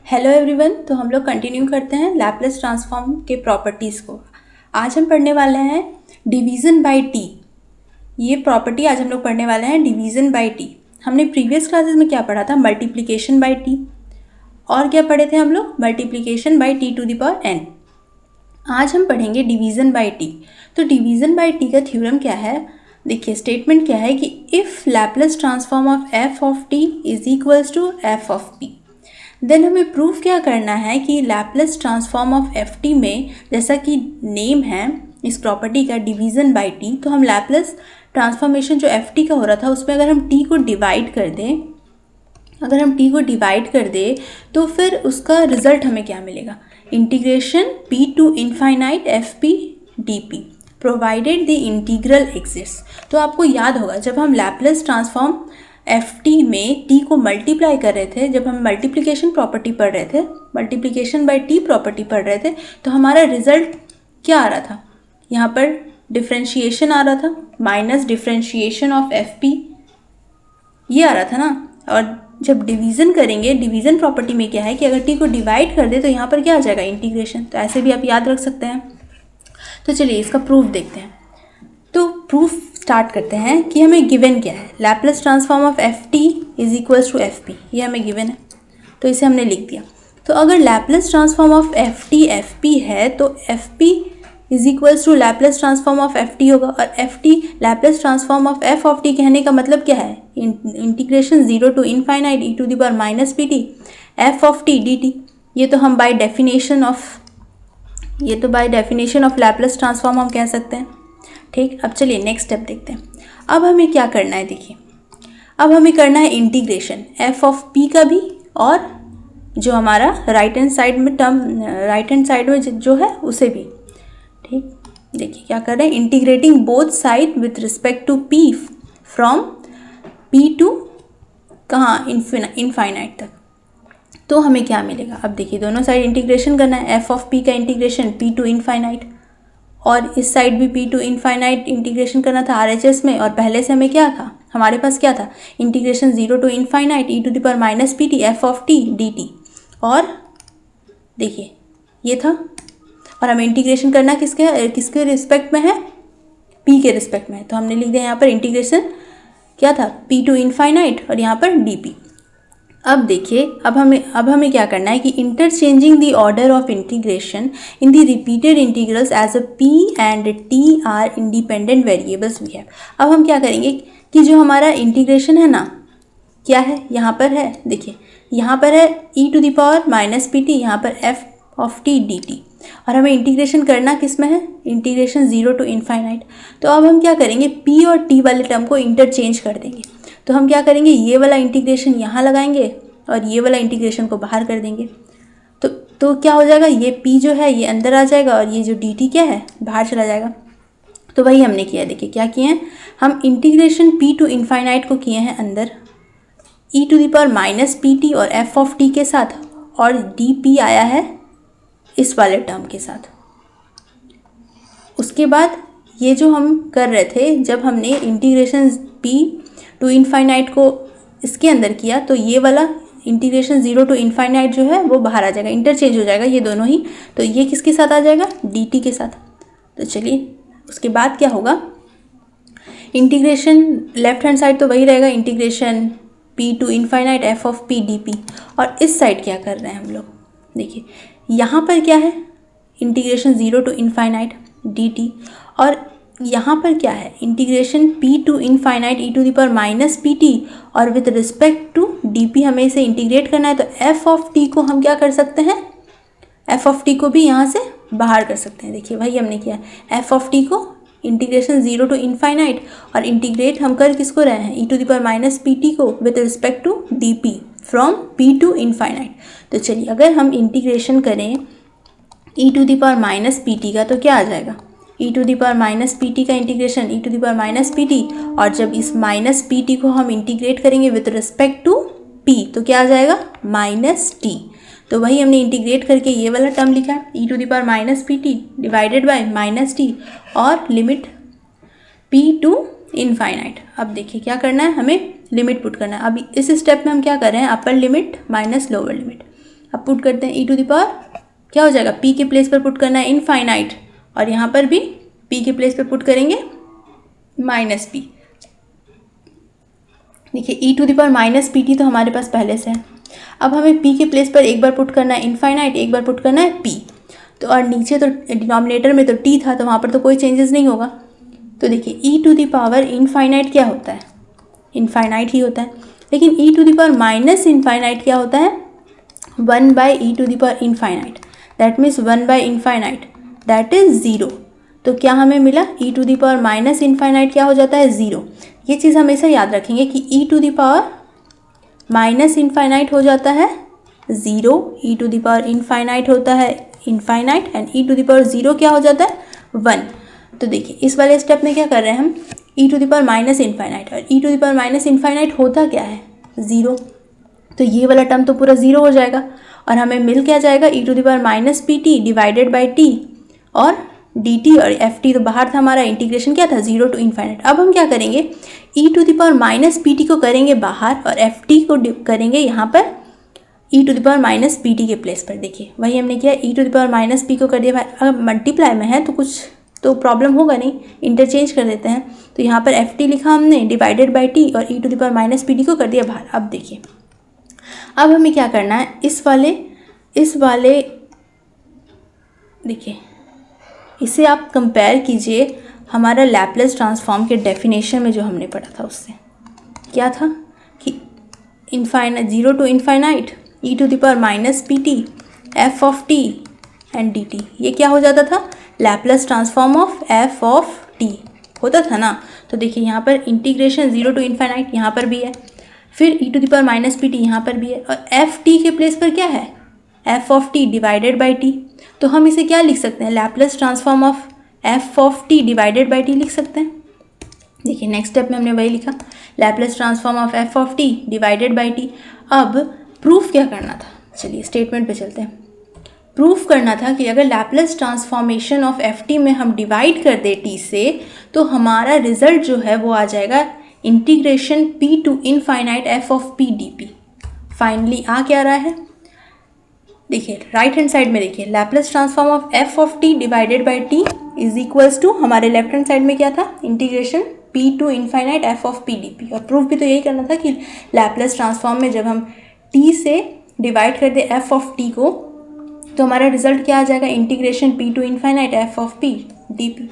Hello everyone. तो हम लोग कंटिन्यू करते हैं लैपलेस ट्रांसफॉर्म के प्रॉपर्टीज़ को। आज हम पढ़ने वाले हैं डिवीज़न बाय टी। ये प्रॉपर्टी आज हम लोग पढ़ने वाले हैं डिवीज़न बाय टी। हमने प्रीवियस क्लासेस में क्या पढ़ा था? Multiplication by t. और क्या पढ़े थे हम लोग? Multiplication by t to the power n. आज हम पढ़ेंगे डिवीज़न बाय टी। तो डिवीज़न बाय टी का थ्योरम क्या है? देखिए स्टेटमेंट क्या है कि if Laplace transform of f of t is equals to F of P, then हमें प्रूफ क्या करना है कि Laplace transform of f t में, जैसा कि नेम है इस प्रॉपर्टी का डिवीज़न बाय टी, तो हम लैपलेस ट्रांसफॉर्मेशन जो एफ टी का हो रहा था उसमें अगर हम टी को डिवाइड कर दें तो फिर उसका रिजल्ट हमें क्या मिलेगा? Integration p to infinite f p d p provided the integral exist. तो आपको याद होगा जब हम लैपलेस ट्रांसफॉर्म एफ टी में टी को मल्टीप्लाई कर रहे थे, जब हम मल्टीप्लिकेशन प्रॉपर्टी पढ़ रहे थे, मल्टीप्लिकेशन बाय टी प्रॉपर्टी पढ़ रहे थे, तो हमारा रिजल्ट क्या आ रहा था? यहाँ पर डिफ्रेंशिएशन आ रहा था, minus differentiation of f p, ये आ रहा था ना। और जब डिवीज़न करेंगे, डिवीज़न प्रॉपर्टी में क्या है कि अगर टी को डिवाइड कर दे तो यहाँ पर क्या आ जाएगा? इंटीग्रेशन। तो ऐसे भी आप याद रख सकते हैं। तो चलिए इसका प्रूफ देखते हैं। तो प्रूफ स्टार्ट करते हैं कि हमें गिवन क्या है। Laplace transform of f t is equals to f p, ये हमें गिवन है, तो इसे हमने लिख दिया। तो अगर Laplace transform of f p है तो f p is equals to Laplace transform of f t होगा, और f t Laplace transform of f of t कहने का मतलब क्या है? Integration zero to infinite e to the power minus P t f of T D t. ये तो by definition of Laplace transform हम कह सकते हैं। ठीक, अब चलिए नेक्स्ट स्टेप देखते हैं। अब हमें क्या करना है? देखिए अब हमें करना है इंटीग्रेशन एफ ऑफ पी का भी, और जो हमारा राइट हैंड साइड में जो है उसे भी। ठीक, देखिए क्या कर रहे हैं? Integrating both side with respect to p from p to कहाँ? इनफाइनाइट तक। तो हमें क्या मिलेगा? अब देखिए दोनों साइड इंटीग्रेशन करना है। एफ ऑफ पी का इंटीग्रेशन पी टू इनफाइनाइट, और इस साइड भी पी टू इनफाइनाइट इंटीग्रेशन करना था RHS में। और पहले से हमें क्या था? हमारे पास क्या था? Integration zero to infinite e to the power minus P t f of T D T. और देखिए ये था, और हमें इंटीग्रेशन करना किसके रिस्पेक्ट में है? पी के रिस्पेक्ट में है। तो हमने लिख दिया यहाँ पर इंटीग्रेशन क्या था? पी टू इनफाइनाइट, और यहाँ पर डी पी। अब देखिए अब हमें क्या करना है कि interchanging the order of integration in the repeated integrals as a p and t are independent variables we have. अब हम क्या करेंगे कि जो हमारा इंटीग्रेशन है ना, क्या है? यहाँ पर है, देखिए यहाँ पर है E to the power minus P T, यहाँ पर F of T D T, और हमें इंटीग्रेशन करना किस में है? Integration zero to infinite. तो अब हम क्या करेंगे? पी और टी वाले टर्म को इंटरचेंज कर देंगे। तो हम क्या करेंगे? ये वाला इंटीग्रेशन यहाँ लगाएंगे और ये वाला इंटीग्रेशन को बाहर कर देंगे। तो क्या हो जाएगा? ये p जो है ये अंदर आ जाएगा, और ये जो dt क्या है बाहर चला जाएगा। तो वही हमने किया है। देखिए क्या किए हैं हम? इंटीग्रेशन p टू इनफाइनाइट को किए हैं अंदर e to the power minus P T और f ऑफ t के साथ, और dp आया है इस वाले टर्म के साथ। उसके बाद ये जो हम कर रहे थे, जब हमने इंटीग्रेशन p टू इनफाइनाइट को इसके अंदर किया, तो ये वाला इंटीग्रेशन जीरो टू इनफाइनाइट जो है वो बाहर आ जाएगा, इंटरचेंज हो जाएगा ये दोनों ही। तो ये किसके साथ आ जाएगा? dt के साथ। तो चलिए उसके बाद क्या होगा? इंटीग्रेशन लेफ्ट हैंड साइड तो वही रहेगा, integration p to infinite f of p d, और इस साइड क्या कर रहे हैं हम लोग? देखिए यहाँ पर क्या है? Integration zero to infinite dt, और यहाँ पर क्या है? Integration p to infinite e to the power minus P T, और विथ रिस्पेक्ट टू डी हमें इसे इंटीग्रेट करना है। तो f ऑफ t को हम क्या कर सकते हैं? f ऑफ t को भी यहाँ से बाहर कर सकते हैं। देखिए वही हमने किया, f ऑफ t को इंटीग्रेशन जीरो टू इनफाइनाइट, और इंटीग्रेट हम कर किसको रहे हैं? E to the power minus P T को with respect to D P from p to infinite. तो चलिए अगर हम इंटीग्रेशन करें E to the power minus P T का, तो क्या आ जाएगा? ई to the power minus P T का integration E to the power minus P T, और जब इस माइनस पी टी को हम इंटीग्रेट करेंगे विथ रिस्पेक्ट टू पी, तो क्या आ जाएगा? Minus T. तो वही हमने इंटीग्रेट करके ये वाला टर्म लिखा है, E to the power minus P T divided by minus T, और लिमिट पी टू इनफाइनाइट। अब देखिए क्या करना है? हमें लिमिट पुट करना है। अब इस स्टेप में हम क्या कर रहे हैं? Upper limit minus lower limit. अब पुट करते हैं ई टू द पावर, क्या हो जाएगा, p के प्लेस पर पुट करना है इनफाइनाइट, और यहाँ पर भी p के प्लेस पर पुट करेंगे माइनस p। देखिए E to the power minus P T तो हमारे पास पहले से है। अब हमें p के प्लेस पर एक बार पुट करना है इनफाइनाइट, एक बार पुट करना है p। तो और नीचे तो डिनोमिनेटर में तो t था, तो वहाँ पर तो कोई चेंजेस नहीं होगा। तो देखिए E to the power infinite क्या होता है, इनफाइनाइट ही होता है। लेकिन E to the power minus infinite क्या होता है, 1 by E to the power infinite, that means 1 by infinite that is 0। तो क्या हमें मिला, E to the power minus infinite क्या हो जाता है, 0। ये चीज़ हमेशा याद रखेंगे कि E to the power minus infinite हो जाता है 0, E to the power infinite होता है infinite, and E to the power 0 क्या हो जाता है, 1। तो देखिए इस वाले स्टेप में क्या कर रहे हैं हम, e to the power minus infinite, और e to the power minus infinite होता क्या है, 0। तो ये वाला टर्म तो पूरा 0 हो जाएगा, और हमें मिल क्या जाएगा, ई to the power minus P T divided by t, और डी टी और एफ टी तो बाहर था, हमारा इंटीग्रेशन क्या था, 0 टू इनफाइनाइट। अब हम क्या करेंगे, e to the power minus P T को करेंगे बाहर, और एफ टी को करेंगे यहाँ पर e to the power minus P t के प्लेस पर। देखिए वही हमने किया, e to the power minus p को कर दिया, अगर मल्टीप्लाई में है तो कुछ तो प्रॉब्लम होगा नहीं, इंटरचेंज कर देते हैं। तो यहाँ पर एफ टी लिखा हमने डिवाइडेड बाई टी, और e to the power minus P T को कर दिया बाहर। अब देखिए अब हमें क्या करना है, इस वाले देखिए इसे आप कंपेयर कीजिए हमारा लैपलेस ट्रांसफॉर्म के डेफिनेशन में जो हमने पढ़ा था उससे। क्या था कि infinite 0 to infinite e to the power minus P t f of t and d t, ये क्या हो जाता था, Laplace transform of f of t होता था ना। तो देखिए यहाँ पर इंटीग्रेशन 0 टू इनफाइनाइट यहाँ पर भी है, फिर e to the power minus P T यहाँ पर भी है, और एफ टी के प्लेस पर क्या है, F of t divided by T. तो हम इसे क्या लिख सकते हैं, Laplace transform of f of t divided by T लिख सकते हैं। देखिए नेक्स्ट स्टेप में हमने वही लिखा, Laplace transform of f of t divided by T. अब प्रूफ क्या करना था, चलिए स्टेटमेंट पे चलते हैं। प्रूफ करना था कि अगर Laplace transformation of f t में हम डिवाइड कर दे टी से, तो हमारा रिजल्ट जो है वो आ जाएगा integration p to infinite f of p d p. Finally आ क्या रहा है, देखिए राइट हैंड साइड में देखिए, Laplace transform of f of t divided by t is equals to, हमारे लेफ्ट हैंड साइड में क्या था, integration p to infinite f of p d p. और प्रूफ भी तो यही करना था कि लैपलेस ट्रांसफॉर्म में जब हम टी से डिवाइड कर दे एफ ऑफ टी को, तो हमारा रिजल्ट क्या आ जाएगा, integration p to infinite f of p d p.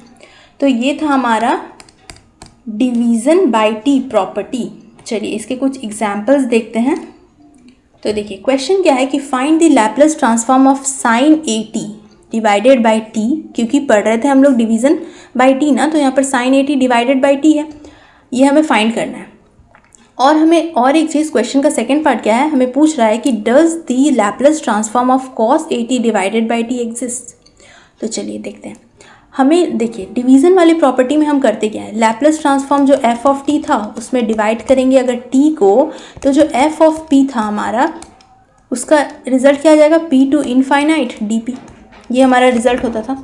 तो ये था हमारा डिवीज़न बाई टी प्रॉपर्टी। चलिए इसके कुछ एग्जाम्पल्स देखते हैं। तो देखिए क्वेश्चन क्या है कि find the Laplace transform of sine a t divided by T, क्योंकि पढ़ रहे थे हम लोग डिवीज़न बाई टी ना, तो यहाँ पर sine a t divided by t है, ये हमें फाइंड करना है। और हमें और एक चीज़, क्वेश्चन का सेकंड पार्ट क्या है, हमें पूछ रहा है कि does the Laplace transform of cos A t divided by T exist. तो चलिए देखते हैं। हमें देखिए डिवीज़न वाली प्रॉपर्टी में हम करते क्या है, लैपलेस ट्रांसफॉर्म जो एफ ऑफ टी था उसमें डिवाइड करेंगे अगर टी को, तो जो एफ ऑफ पी था हमारा, उसका रिजल्ट क्या आ जाएगा, p to infinite d p, ये हमारा रिजल्ट होता था।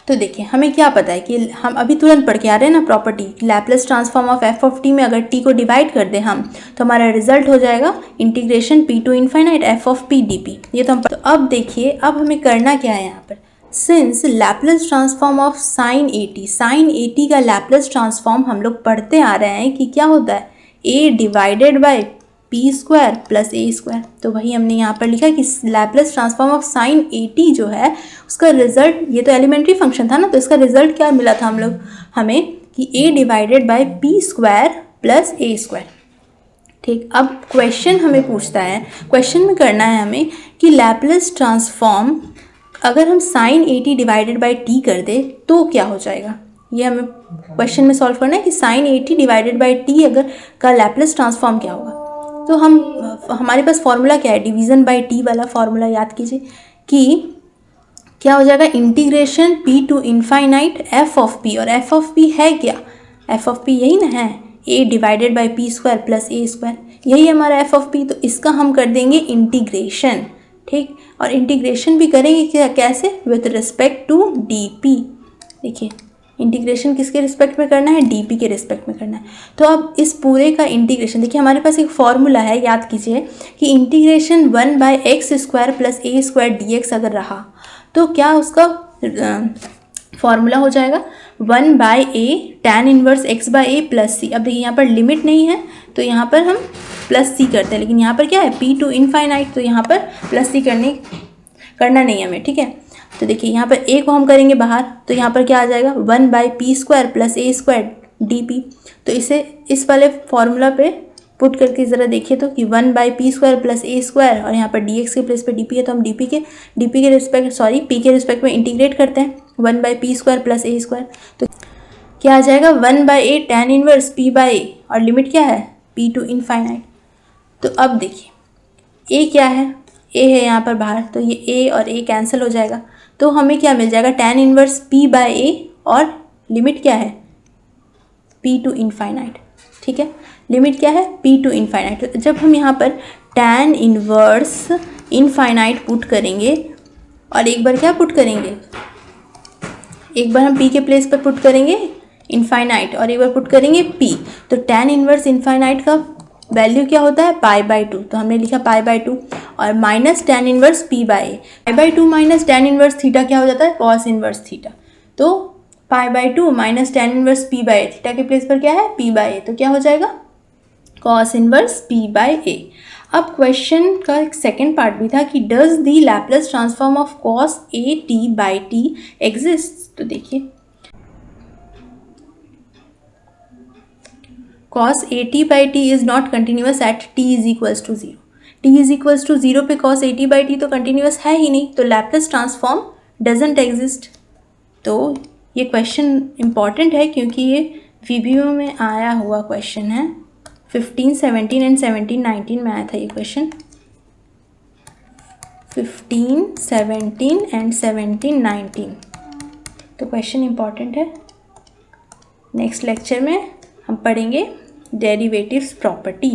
तो देखिए हमें क्या पता है कि हम अभी तुरंत पढ़ के आ रहे हैं ना property, Laplace transform of f of T में अगर टी को डिवाइड कर दे हम, तो हमारा रिजल्ट हो जाएगा integration p to infinite f of p d p. ये तो हम, तो अब देखिए अब हमें करना क्या है यहाँ पर, since Laplace transform of sine a T का लैपलेस ट्रांसफॉर्म हम लोग पढ़ते आ रहे हैं कि क्या होता है, a divided by p square plus a square. तो वही हमने यहाँ पर लिखा कि Laplace transform of sine a t जो है उसका रिजल्ट, ये तो एलिमेंट्री फंक्शन था ना, तो इसका रिजल्ट क्या मिला था हमें कि a divided by p square plus a square. ठीक, अब क्वेश्चन हमें पूछता है, क्वेश्चन में करना है हमें कि लैपलेस ट्रांसफॉर्म अगर हम sine a t divided by t कर दे तो क्या हो जाएगा, ये हमें क्वेश्चन में सॉल्व करना है कि sine a t divided by t अगर का लैपलेस ट्रांसफॉर्म क्या होगा। तो हमारे पास फॉर्मूला क्या है, डिवीज़न बाई टी वाला फॉर्मूला याद कीजिए कि क्या हो जाएगा, integration p to infinite f of p, और एफ ऑफ पी है क्या, एफ ऑफ पी यही ना है, a divided by p square plus a square, यही हमारा एफ ऑफ पी। तो इसका हम कर देंगे इंटीग्रेशन, ठीक, और इंटीग्रेशन भी करेंगे क्या, कैसे, with respect to D p. देखिए इंटीग्रेशन किसके रिस्पेक्ट में करना है, डीपी के रिस्पेक्ट में करना है। तो अब इस पूरे का इंटीग्रेशन देखिए, हमारे पास एक फॉर्मूला है, याद कीजिए कि इंटीग्रेशन 1/x² + a² dx अगर रहा तो क्या उसका फॉर्मूला हो जाएगा 1/a tan inverse x/a + c। अब देखिए यहाँ पर लिमिट नहीं है तो यहाँ पर हम +c करते हैं, लेकिन यहाँ पर क्या है p टू इनफाइनाइट, तो यहाँ पर +c करना नहीं है हमें, ठीक है। तो देखिए यहाँ पर a को हम करेंगे बाहर, तो यहाँ पर क्या आ जाएगा 1/p² + a² dp। तो इसे इस वाले फॉर्मूला पे पुट करके ज़रा देखिए तो कि 1/p² + a² और यहाँ पर dx के प्लेस पे dp है, तो हम p के रिस्पेक्ट में इंटीग्रेट करते हैं 1/p² + a²। तो क्या आ जाएगा 1/a tan इनवर्स p/a और लिमिट क्या है p टू इनफाइनाइट। तो अब देखिए a क्या है, a है यहाँ पर बाहर, तो ये a और a कैंसिल हो जाएगा, तो हमें क्या मिल जाएगा tan इनवर्स p/a और लिमिट क्या है p टू इनफाइनाइट, ठीक है। लिमिट क्या है p टू इनफाइनाइट। तो जब हम यहाँ पर tan इनवर्स इनफाइनाइट पुट करेंगे और एक बार क्या पुट करेंगे, एक बार हम p के प्लेस पर पुट करेंगे इनफाइनाइट और एक बार पुट करेंगे p, तो tan इनवर्स इनफाइनाइट का वैल्यू क्या होता है π/2, तो हमने लिखा π/2 और minus tan inverse p/a। π/2 minus tan inverse theta क्या हो जाता है cos इनवर्स थीटा, तो π/2 minus tan inverse p/a, theta के प्लेस पर क्या है p/a, तो क्या हो जाएगा cos इनवर्स p/a। अब क्वेश्चन का एक सेकेंड पार्ट भी था कि does the Laplace transform of cos at/t exist. तो देखिए cos at/t is not continuous at t = 0। t = 0 पे cos at/t तो कंटिन्यूस है ही नहीं, तो लैपलेस ट्रांसफॉर्म डजंट एग्जिस्ट। तो ये क्वेश्चन इम्पॉर्टेंट है क्योंकि ये VBO में आया हुआ क्वेश्चन है, 15, 17 एंड 17, 19 में आया था ये क्वेश्चन, 15, 17 एंड 17, 19। तो क्वेश्चन इम्पॉर्टेंट है। नेक्स्ट लेक्चर में हम पढ़ेंगे डेरिवेटिव्स प्रॉपर्टी।